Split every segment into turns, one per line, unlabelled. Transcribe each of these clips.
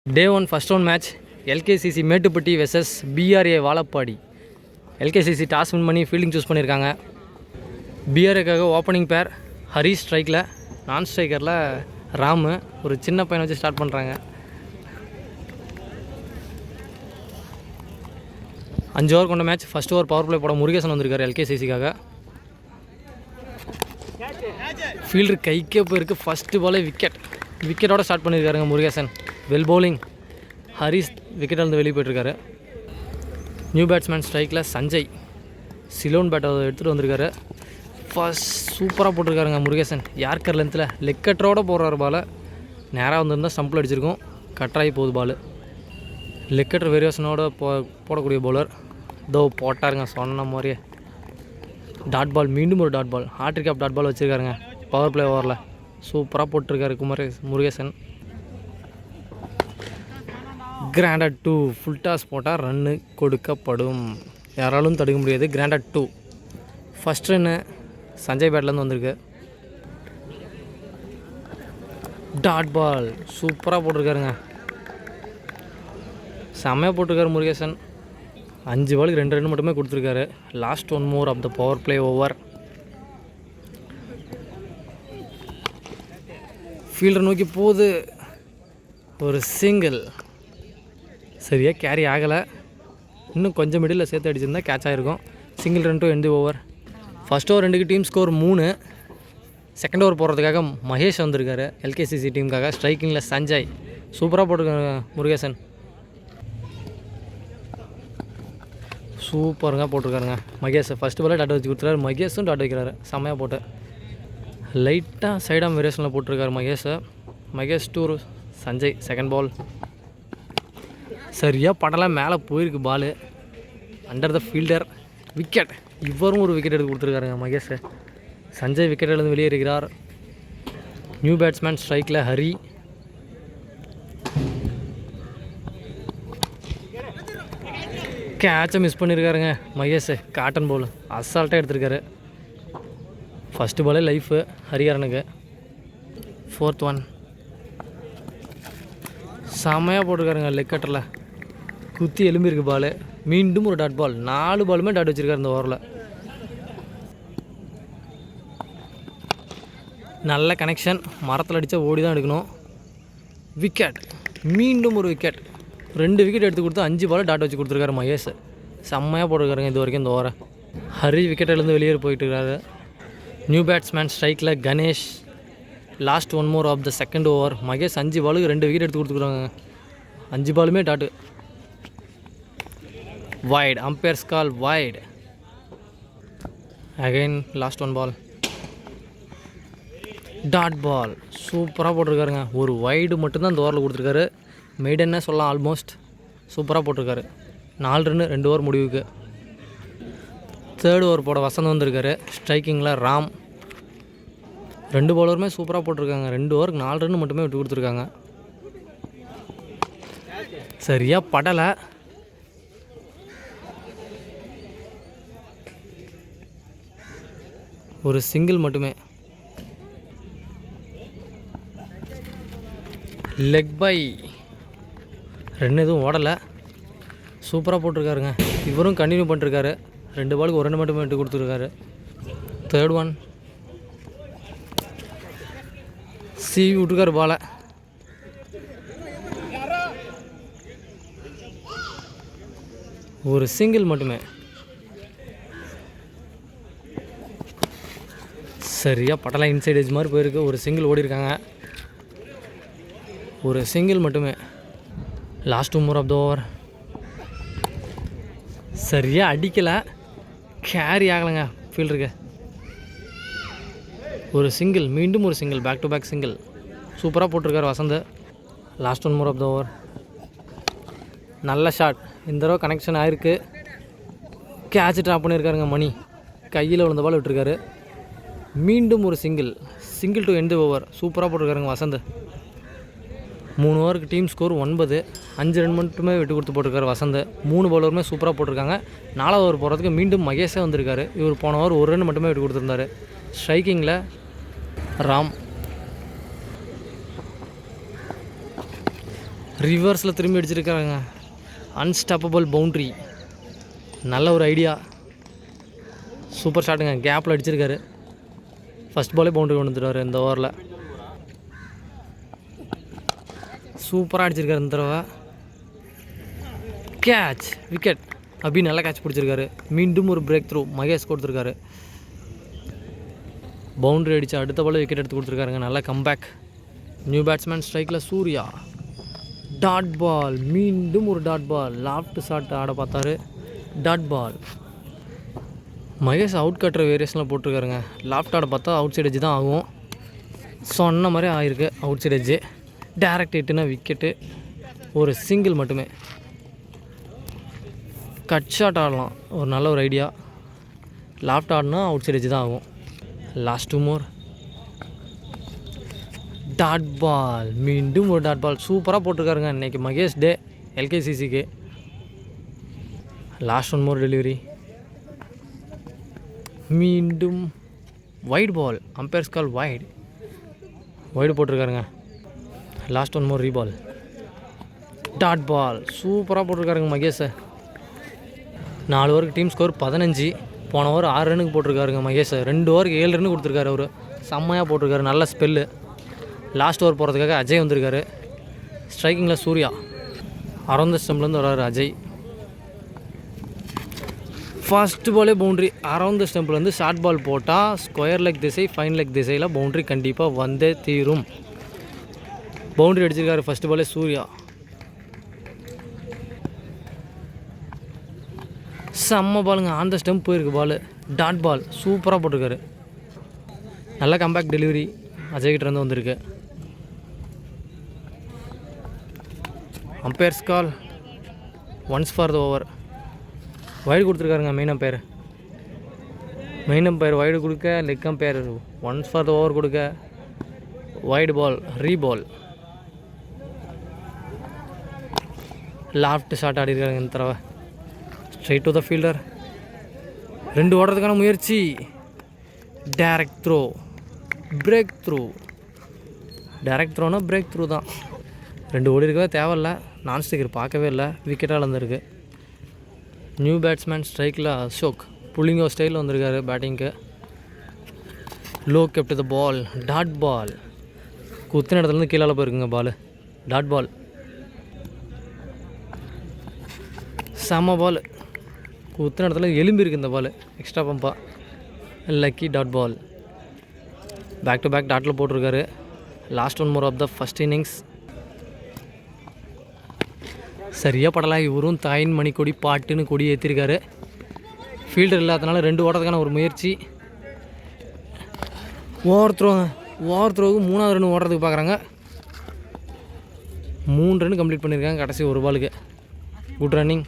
Day 1 first round match LKCC Mettupatti vs BRA Vazhapadi. LKCC toss win பண்ணி fielding choose பண்ணியிருக்காங்க. BRAக்காக opening பேர் ஹரிஷ் ஸ்ட்ரைக்கில், நான் ஸ்ட்ரைக்கரில் ராமு ஒரு சின்ன பையனை வச்சு ஸ்டார்ட் பண்ணுறாங்க. 5 ஓவர் கொண்ட match. First over power play போட முருகேசன் வந்திருக்காரு LKCCக்காக. ஃபீல்டர் கைக்கே போயிருக்கு. ஃபஸ்ட்டு பாலே விக்கெட்டோட ஸ்டார்ட் பண்ணியிருக்காருங்க Murugesan. Well bowling. Harish wicket வந்து வெளியே போய்ட்டுருக்காரு. நியூ பேட்ஸ்மேன் ஸ்ட்ரைக்கில் சஞ்சய் சிலோன் பேட்டை எடுத்துகிட்டு வந்திருக்காரு. ஃபஸ்ட் சூப்பராக போட்டிருக்காருங்க முருகேசன். யார்கர் லென்த்தில் லெக் கட்டரோடு போடுறாரு பால். நேராக வந்திருந்தால் ஸ்டம்பில் அடிச்சிருக்கும். கட்டராகி போகுது பால். லெக் கட்டர் வேரியேஷனோட போடக்கூடிய பவுலர் இதோ போட்டாருங்க சொன்ன மாதிரியே. டாட் பால், மீண்டும் ஒரு dot ball. Hat trick of dot ball வச்சுருக்காருங்க பவர் பிளே ஓவரில். சூப்பராக போட்டிருக்காரு முருகேசன். கிராண்டட் 2 ஃபுல் டாஸ் போட்டால் ரன்னு கொடுக்கப்படும். யாராலும் தடுக்க முடியாது. கிராண்டட் 2 ஃபஸ்ட் ரன்னு சஞ்சய் பேட்லேருந்து வந்திருக்கு. டாட் பால் சூப்பராக போட்டிருக்காருங்க. செம்மையாக போட்டிருக்காரு முருகேசன். 5 பாலுக்கு 2 ரன் மட்டுமே கொடுத்துருக்காரு. Last 1 more of the power play over. Fielder நோக்கி போகுது. ஒரு சிங்கிள் சரியாக கேரி ஆகலை. இன்னும் கொஞ்சம் மிடில் சேர்த்து அடிச்சிருந்தா கேட்ச் ஆகிருக்கும். Single run to end over. First over 2க்கு டீம் ஸ்கோர் 3. செகண்ட் ஓவர் போடுறதுக்காக மகேஷ் வந்திருக்காரு LKCC டீமுக்காக. ஸ்ட்ரைக்கிங்கில் சஞ்சய் சூப்பராக போட்டிருக்காங்க முருகேசன். சூப்பருங்க போட்டிருக்காருங்க மகேஷ். ஃபஸ்ட்டு பாலே டாட் வச்சு கொடுத்துருக்காரு. மகேஷும் டாட் வைக்கிறாரு செம்மையாக போட்டு. லைட்டாக சைடாக வேரியேஷனில் போட்டிருக்காரு Mahesh to Sanjay. Second ball சரியாக படலாம் மேலே போயிருக்கு ball. Under the fielder. Wicket. இவரும் ஒரு விக்கெட் எடுத்து கொடுத்துருக்காருங்க மகேஷ். சஞ்சய் விக்கெட் எடுத்து வெளியேறுகிறார். நியூ பேட்ஸ்மேன் ஸ்ட்ரைக்கில் ஹரி. கேட்சை மிஸ் பண்ணியிருக்காருங்க மகேஷ். காட்டன் பால் அசால்ட்டாக எடுத்திருக்காரு. ஃபஸ்ட்டு பாலே லைஃபு ஹரிஹரனுக்கு. 4th one செம்மையாக போட்டிருக்காருங்க. லெக் கட்டரில் குத்தி எலும்பிருக்கு பால். மீண்டும் ஒரு டாட் பால். 4 பாலுமே டாட் வச்சுருக்காரு இந்த ஓவரில். நல்ல கனெக்ஷன். மரத்தில் அடித்தா ஓடி தான் எடுக்கணும். விக்கெட். மீண்டும் ஒரு விக்கெட். 2 விக்கெட் எடுத்து கொடுத்து 5 பால் டாட் வச்சு கொடுத்துருக்காரு மகேஷ். செம்மையாக போட்டிருக்காருங்க இது வரைக்கும் இந்த ஓவரை. ஹரி விக்கெட்டிலேருந்து வெளியே போயிட்டு இருக்காரு. நியூ பேட்ஸ்மேன் ஸ்ட்ரைக்கில் Ganesh. Last 1 more of the second over. Mahesh 5 பாலுக்கு 2 விக்கெட் எடுத்து கொடுத்துருக்காங்க. 5 பாலுமே dot. Wide. Umpire's call wide. Again last 1 ball. Dot ball சூப்பராக போட்டிருக்காருங்க. ஒரு வைடு மட்டும்தான் இந்த ஓவரில் கொடுத்துருக்காரு. மெய்டன்னே சொல்லலாம் ஆல்மோஸ்ட். சூப்பராக போட்டிருக்காரு. 4 ரன்னு 2 ஓவர் முடிவுக்கு. தேர்ட் ஓவர் போட வசந்த் வந்திருக்காரு. ஸ்ட்ரைக்கிங்கில் ராம். 2 பவுலருமே சூப்பராக போட்டிருக்காங்க. 2 ஓவருக்கு 4 ரன்னு மட்டுமே விட்டு கொடுத்துருக்காங்க. சரியாக படலை. ஒரு சிங்கிள் மட்டுமே. Leg by. ரன் எதுவும் ஓடலை. சூப்பராக போட்டிருக்காருங்க. இவரும் கண்டினியூ பண்ணிருக்காரு. 2 பாலுக்கு 1 ரன் மட்டுமே விட்டு கொடுத்துருக்காரு. தேர்ட் ஒன் சீவி விட்டுருக்காரு பாலை. ஒரு சிங்கிள் மட்டுமே. சரியாக பட்டலாம் இன்சைட் எஜ் மாதிரி போயிருக்கு. ஒரு சிங்கிள் ஓடி இருக்காங்க. ஒரு சிங்கிள் மட்டுமே. Last 2 more of the over. சரியாக அடிக்கலை. கேரி ஆகலைங்க ஃபீல்டருக்கு. ஒரு சிங்கிள். மீண்டும் ஒரு single. Back to back single. சூப்பராக போட்டிருக்காரு Vasanth. Last 1 more of the over. நல்ல ஷாட். இந்த தடவை கனெக்ஷன் ஆகிருக்கு. கேட்ச் ட்ராப் பண்ணியிருக்காருங்க மணி. கையில் விழுந்த பால் விட்டுருக்காரு. மீண்டும் ஒரு சிங்கிள் டு எண்ட் ஓவர். சூப்பராக போட்டிருக்காருங்க வசந்த். 3 ஓவருக்கு டீம் ஸ்கோர் 9. 5 ரன் மட்டுமே விட்டு கொடுத்து போட்டிருக்காரு வசந்த். 3 பவுலருமே சூப்பராக போட்டிருக்காங்க. 4வது ஓவர் போகிறதுக்கு மீண்டும் மகேஷே வந்திருக்காரு. இவர் போன ஓவர் 1 ரன் மட்டுமே விட்டு கொடுத்துருந்தாரு. ஸ்ட்ரைக்கிங்கில் ராம். ரிவர்ஸில் திரும்பி அடிச்சிருக்காங்க. Unstoppable boundary. நல்ல ஒரு ஐடியா. சூப்பர் ஷாட்டுங்க. கேப்பில் அடிச்சிருக்காரு. ஃபஸ்ட் பாலே பவுண்ட்ரி கொண்டு வந்துட்டார் இந்த ஓவரில். சூப்பராக அடிச்சிருக்காரு இந்த தடவை. Catch, wicket. அபி நல்லா கேட்ச் பிடிச்சிருக்காரு. மீண்டும் ஒரு பிரேக் த்ரூ மகேஷ் கொடுத்துருக்காரு. பவுண்ட்ரி அடித்து அடுத்த பால் விக்கெட் எடுத்து கொடுத்துருக்காருங்க. நல்லா கம்பேக். நியூ பேட்ஸ்மேன் ஸ்ட்ரைக்கில் சூர்யா. Dot ball. மீண்டும் ஒரு டாட் பால். லாஃப்ட் ஷாட் ஆட பார்த்தாரு. Dot ball. மகேஷ் அவுட் கட்டுற வேரியேஷனில் போட்டிருக்காருங்க. லாஃப்ட் ஆட பார்த்தா அவுட் சைட் எஜ்ஜு தான் ஆகும். சொன்ன மாதிரி ஆகிருக்கு அவுட் சைட் எஜ்ஜு. டேரக்ட் ஹிட்டுனா விக்கெட்டு. ஒரு சிங்கிள் மட்டுமே. கட் ஷாட் ஆடலாம். ஒரு நல்ல ஒரு ஐடியா. லாஃப்ட் ஆடினா அவுட் சைட் எஜ்ஜு தான் ஆகும். Last 2 more. Dot ball. மீண்டும் ஒரு டாட் பால். சூப்பராக போட்டிருக்காருங்க இன்றைக்கி மகேஷ் டே எல்கேசிசிக்கு. Last 1 more delivery. மீண்டும் wide ball. Umpire's call wide போட்டிருக்காருங்க. Last 1 more reball. Dot ball. சூப்பராக போட்டிருக்காருங்க மகேஷை. 4 ஓவருக்கு டீம் ஸ்கோர் 15. போன ஓவர் 6 ரன்னுக்கு போட்டிருக்காருங்க மகேஷ். 2 ஓவருக்கு 7 ரன்னு கொடுத்துருக்காரு. அவர் செம்மையாக போட்டிருக்காரு. நல்ல ஸ்பெல்லு. லாஸ்ட் ஓவர் போகிறதுக்காக அஜய் வந்திருக்காரு. ஸ்ட்ரைக்கிங்கில் சூர்யா. அரௌண்ட் த ஸ்டம்ப்லேருந்து வர்றாரு அஜய். ஃபஸ்ட்டு பாலே பவுண்ட்ரி. அரௌண்ட் த ஸ்டம்ப்லேருந்து ஷார்ட் பால் போட்டால் ஸ்கொயர் லெக் திசை, ஃபைன் லெக் திசையில் பவுண்ட்ரி கண்டிப்பாக வந்தே தீரும். பவுண்ட்ரி அடிச்சிருக்காரு ஃபஸ்ட்டு பாலே சூர்யா. செம்ம பாலுங்க. அந்த ஸ்டெம்ப் போயிருக்கு பால். Dot ball. சூப்பராக போட்டிருக்காரு. நல்ல கம்பேக் டெலிவரி அஜய்கிட்டேருந்து வந்திருக்கு. Umpire's call once for the over. Wide கொடுத்துருக்காருங்க மெயின் அம்பையர் வைடு கொடுக்க, leg umpire once for the over கொடுக்க. Wide ball reball. Loft shot ஆடிருக்காருங்க இந்த தடவை. Straight to the fielder. 2 ஓடுறதுக்கான முயற்சி. Direct throw. Break through. Direct த்ரோனா பிரேக் த்ரூ தான். 2 ஓடி இருக்கவே தேவையில்ல. நான் ஸ்டிக்கர் பார்க்கவே இல்லை. விக்கெட்டாக வந்திருக்கு. நியூ பேட்ஸ்மேன் ஸ்ட்ரைக்கில் அசோக். புல்லிங்கோ ஸ்டைலில் வந்திருக்காரு பேட்டிங்க்கு. Low kept the ball. Dot ball. குத்தின இடத்துலேருந்து கீழே போயிருக்குங்க பால். டாட் பால். செம்ம பால். குத்தின இடத்துல எலும்பிருக்கு இந்த பால். எக்ஸ்ட்ரா பம்பா. Lucky dot ball. Back to back டாட்டில் போட்டிருக்காரு. Last 1 more of the first innings. சரியாக படலாம். இவரும் தாயின் மணி கொடி பாட்டுன்னு கொடி ஏற்றிருக்காரு. ஃபீல்டர் இல்லாதனால 2 ஓடுறதுக்கான ஒரு முயற்சி. ஓவர் த்ரோவுக்கு 3வது ரன் ஓடுறதுக்கு பார்க்குறாங்க. 3 ரன் கம்ப்ளீட் பண்ணியிருக்காங்க கடைசி ஒரு பாலுக்கு. Good running.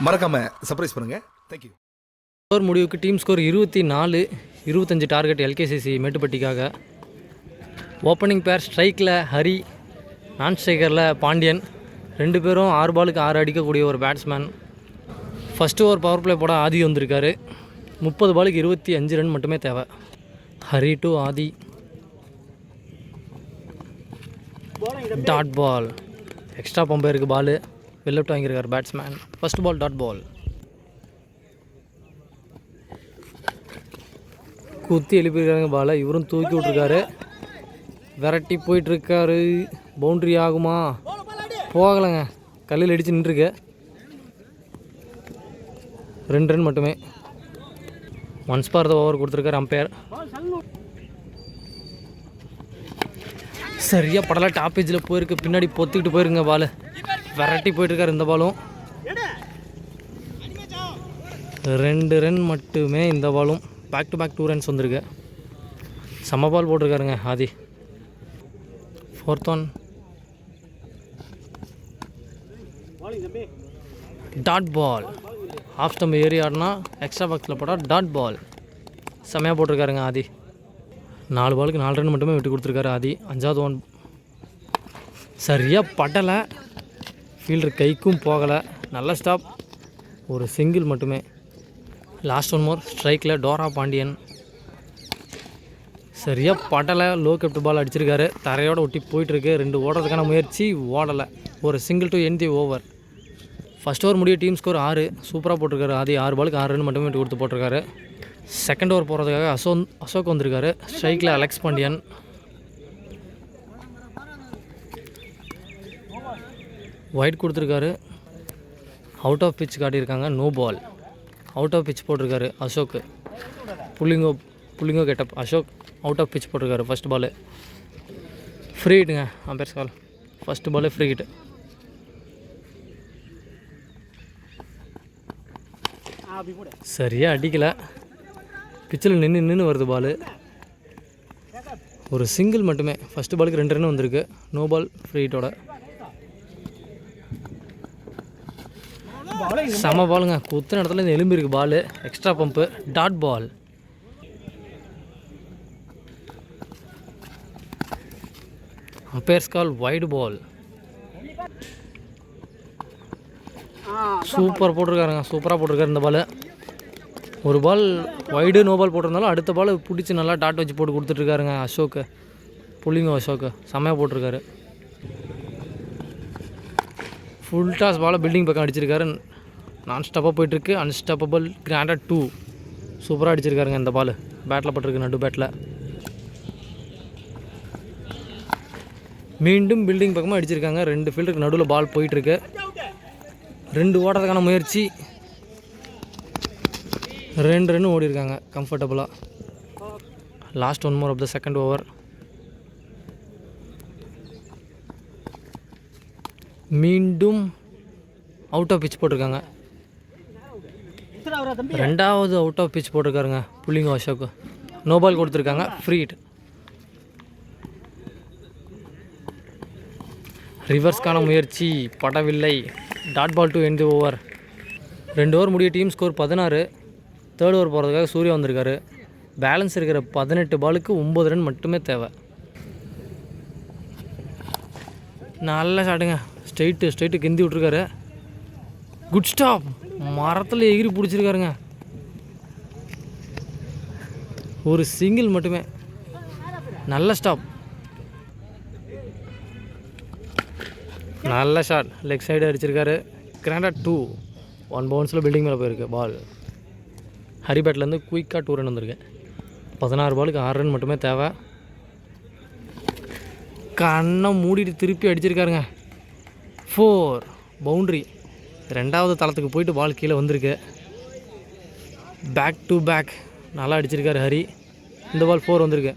மறக்காமல் சர்ப்ரைஸ் பண்ணுங்கள். தேங்க்யூ.
ஓவர் முடிவுக்கு டீம் ஸ்கோர் 24-25 டார்கெட் எல்கேசிசி மேட்டுப்பட்டிக்காக. ஓப்பனிங் பேர் ஸ்ட்ரைக்கில் ஹரி, நான் ஸ்ட்ரைக்கரில் பாண்டியன். 2 பேரும் 6 பாலுக்கு 6 அடிக்கக்கூடிய ஒரு batsman. First over power play போட ஆதி வந்திருக்காரு. 30 பாலுக்கு 25 ரன் மட்டுமே தேவை. Hari to Aadhi. Dot ball. Extra பம்பையருக்கு பால். வெல்லப்ட் வாங்கியிருக்கார் batsman. First ball dot ball. குத்தி எழுப்பியிருக்காங்க பாலை. இவரும் தூக்கி விட்ருக்காரு. விரட்டி போயிட்டுருக்காரு. பவுண்ட்ரி ஆகுமா? போகலைங்க. கல்லில் அடித்து நின்றுருக்கு. 2 ரன் மட்டுமே. ஒன்ஸ் ஃபார் த ஓவர் கொடுத்துருக்காரு அம்பையர். சரியாக படலை. டாப் ஏஜில் போயிருக்கு. பின்னாடி பொத்துக்கிட்டு போயிருங்க பால். விரட்டி போயிட்டுருக்காரு இந்த பாலும். 2 ரன் மட்டுமே இந்த பாலும். பேக் டு பேக் 2 ரன்ஸ் வந்திருக்கு. செம்ம பால் போட்டிருக்காருங்க Aadhi. 4th one. Dot ball. Off stump ஏறி ஆடினா எக்ஸ்ட்ரா பாக்ஸில் போட்டால் டாட் பால். செம்மையாக போட்டிருக்காருங்க ஆதி. 4 பாலுக்கு 4 ரன் மட்டுமே விட்டு கொடுத்துருக்காரு ஆதி. 5வது ஒன். சரியாக படலை. ஃபீல்டர் கைக்கும் போகலை. நல்ல ஸ்டாப். ஒரு சிங்கிள் மட்டுமே. லாஸ்ட் 1 more ஸ்ட்ரைக்கில் டோரா பாண்டியன். சரியாக படலை. லோ கெப்ட் பால் அடிச்சிருக்காரு. தரையோட ஒட்டி போயிட்டுருக்கு. 2 ஓடுறதுக்கான முயற்சி ஓடலை. ஒரு single to end the over. First over முடிய டீம் ஸ்கோர் 6. சூப்பராக போட்டிருக்காரு. அது 6 பாலுக்கு 6 ரன் மட்டுமே விட்டு கொடுத்து போட்டிருக்காரு. செகண்ட் ஓவர் போகிறதுக்காக அசோக் வந்திருக்காரு. ஸ்ட்ரைக்கில் அலெக்ஸ் பாண்டியன். ஒயிட் கொடுத்துருக்காரு. அவுட் ஆஃப் பிட்ச் காட்டியிருக்காங்க. No ball. Out of pitch போட்டிருக்காரு அசோக். புல்லிங்கோ getup. Ashok out of pitch போட்டிருக்காரு. ஃபஸ்ட் பாலு ஃப்ரீ ஹிட்டுங்க. Umpire's call. First ball free hit. சரியாக அடிக்கலை. பிச்சில் நின்று வருது பால். ஒரு சிங்கிள் மட்டுமே. ஃபஸ்ட்டு பாலுக்கு 2 ரன் வந்திருக்கு. நோ பால் ஃப்ரீ ஹிட்டோட. செம பாலுங்க. குத்துன இடத்துல இந்த எலும்பு இருக்குது பால். Extra bump. Dot ball. Umpire's call wide ball. சூப்பராக போட்டிருக்காரு இந்த பால். ஒரு பால் வைடு நோ பால் போட்டிருந்தாலும் அடுத்த பால் பிடிச்சி நல்லா டாட் வச்சு போட்டு கொடுத்துட்ருக்காருங்க அசோக்கு. புல்லிங்கோ அசோக்கு செம்மையாக போட்டிருக்காரு. ஃபுல் டாஸ் பாலை பில்டிங் பக்கம் அடிச்சிருக்காரு. நான் ஸ்டாப்பாக போயிட்டுருக்கு. Unstoppable granted 2. சூப்பராக அடிச்சிருக்காருங்க இந்த பால். பேட்டில் பட்டிருக்கு. நடு பேட்டில். மீண்டும் பில்டிங் பக்கமாக அடிச்சிருக்காங்க. 2 ஃபீல்டுக்கு நடுவில் பால் போயிட்டுருக்கு. 2 ஓடுறதுக்கான முயற்சி. 2 ரன் ஓடி இருக்காங்க கம்ஃபர்டபுளாக. Last 1 more of the second over. மீண்டும் அவுட் ஆஃப் பிட்ச் போட்டிருக்காங்க. 2வது அவுட் ஆஃப் பிட்ச் போட்டிருக்காருங்க புல்லிங்கோ அசோக். நோ பால் கொடுத்துருக்காங்க. Free hit. ரிவர்ஸ்க்கான முயற்சி படவில்லை. Dot ball to end the over. 2 over முடிய டீம் ஸ்கோர் 16. தேர்ட் ஓவர் போகிறதுக்காக சூர்யா வந்திருக்காரு. பேலன்ஸ் இருக்கிற 18 பாலுக்கு 9 ரன் மட்டுமே தேவை. நல்ல ஷாட்டுங்க. ஸ்ட்ரைட்டு கிந்தி விட்ருக்காரு. Good stop. மரத்தில் எகிரி பிடிச்சிருக்காருங்க. ஒரு சிங்கிள் மட்டுமே. நல்ல ஸ்டாப். நல்ல ஷாட். லெக் சைடு அடிச்சிருக்காரு. கிராண்டட் 2. 1 பவுன்ஸில் பில்டிங் மேலே போயிருக்கு பால். ஹரிபேட்லேருந்து குயிக்காக 2 ரன் வந்திருக்கு. 16 பாலுக்கு 6 ரன் மட்டுமே தேவை. கண்ணை மூடிட்டு திருப்பி அடிச்சிருக்காருங்க. 4 பவுண்ட்ரி. 2வது தளத்துக்கு போயிட்டு பால் கீழே வந்திருக்கு. பேக் டு பேக் நல்லா அடிச்சிருக்காரு ஹரி. இந்த பால் 4 வந்திருக்கு.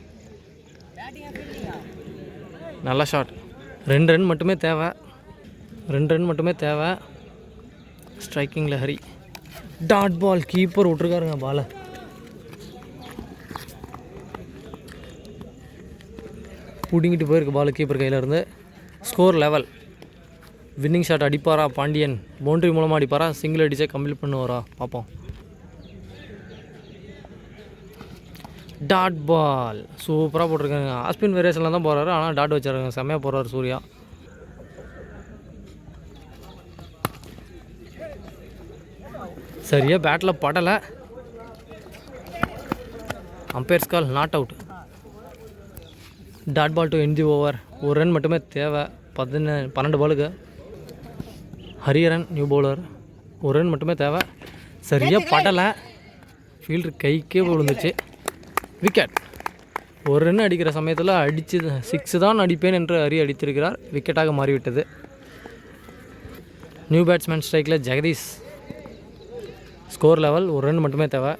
நல்ல ஷாட். 2 ரன் மட்டுமே தேவை. ஸ்ட்ரைக்கிங்கில் ஹரி. Dot ball. கீப்பர் விட்ருக்காருங்க பாலை. பிடிங்கிட்டு போயிருக்கு பால் கீப்பர் கையில் இருந்து. Score level. வின்னிங் ஷாட் அடிப்பாரா பாண்டியன்? பவுண்ட்ரி மூலமாக அடிப்பாரா? சிங்கிள் அடித்தே கம்ப்ளீட் பண்ணுவாரா? பார்ப்போம். Dot ball. சூப்பராக போட்டிருக்காங்க. ஆஸ்பின் வேரியேஷனில் தான் போகிறாரு. ஆனால் டாட் வச்சுருக்காங்க. செம்மையாக போகிறாரு சூர்யா. சரியா பேட்டில் படலை. Umpire's call not out. Dot ball to end the over. 1 run மட்டுமே தேவை. 12 பாலுக்கு. Hariharan new bowler. 1 ரன் மட்டுமே தேவை. சரியாக படலை. ஃபீல்டு கைக்கே விழுந்துச்சு. விக்கெட். 1 ரன் அடிக்கிற சமயத்தில் அடித்து 6 தான் அடிப்பேன் என்று ஹரி அடித்திருக்கிறார். விக்கெட்டாக மாறிவிட்டது. நியூ பேட்ஸ்மேன் ஸ்ட்ரைக்கில் ஜெகதீஷ். Score level. 1 ரன் மட்டுமே தேவை.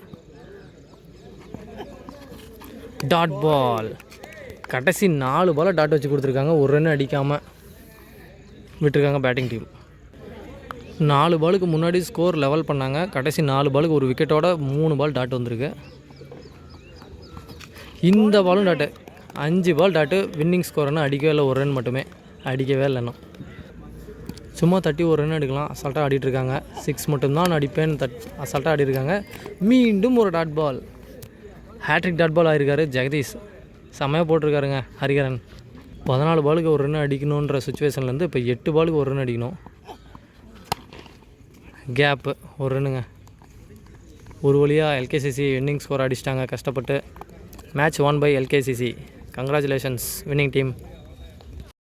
Dot ball. கடைசி 4 பாலை டாட் வச்சு கொடுத்துருக்காங்க. 1 ரன் அடிக்காமல் விட்டுருக்காங்க பேட்டிங் டீம். 4 பாலுக்கு முன்னாடி ஸ்கோர் லெவல் பண்ணாங்க. கடைசி 4 பாலுக்கு 1 விக்கெட்டோட 3 பால் டாட் வந்திருக்கு. இந்த பாலும் டாட்டு. 5 பால் டாட்டு. வின்னிங் ஸ்கோர்னா அடிக்கவே இல்லை. 1 ரன் மட்டுமே. அடிக்கவே இல்லை. இன்னும் சும்மா தட்டி 1 ரன் எடுக்கலாம். அசால்ட்டாக ஆடிட்டுருக்காங்க. 6 மட்டும்தான் அடிப்பேன்னு அசால்ட்டாக ஆடிருக்காங்க. மீண்டும் ஒரு dot ball. Hat trick dot ball ஆகிருக்காரு ஜெகதீஷ். செம்மையாக போட்டிருக்காருங்க ஹரிகரன். 14 பாலுக்கு 1 ரன் அடிக்கணுன்ற சுச்சுவேஷன்லேருந்து இப்போ 8 பாலுக்கு 1 ரன் அடிக்கணும். கேப்பு 1 ரன்னுங்க. ஒரு வழியாக எல்கேசிசி வின்னிங் ஸ்கோர் அடிச்சிட்டாங்க கஷ்டப்பட்டு. Match won by LKCC. Congratulations winning team.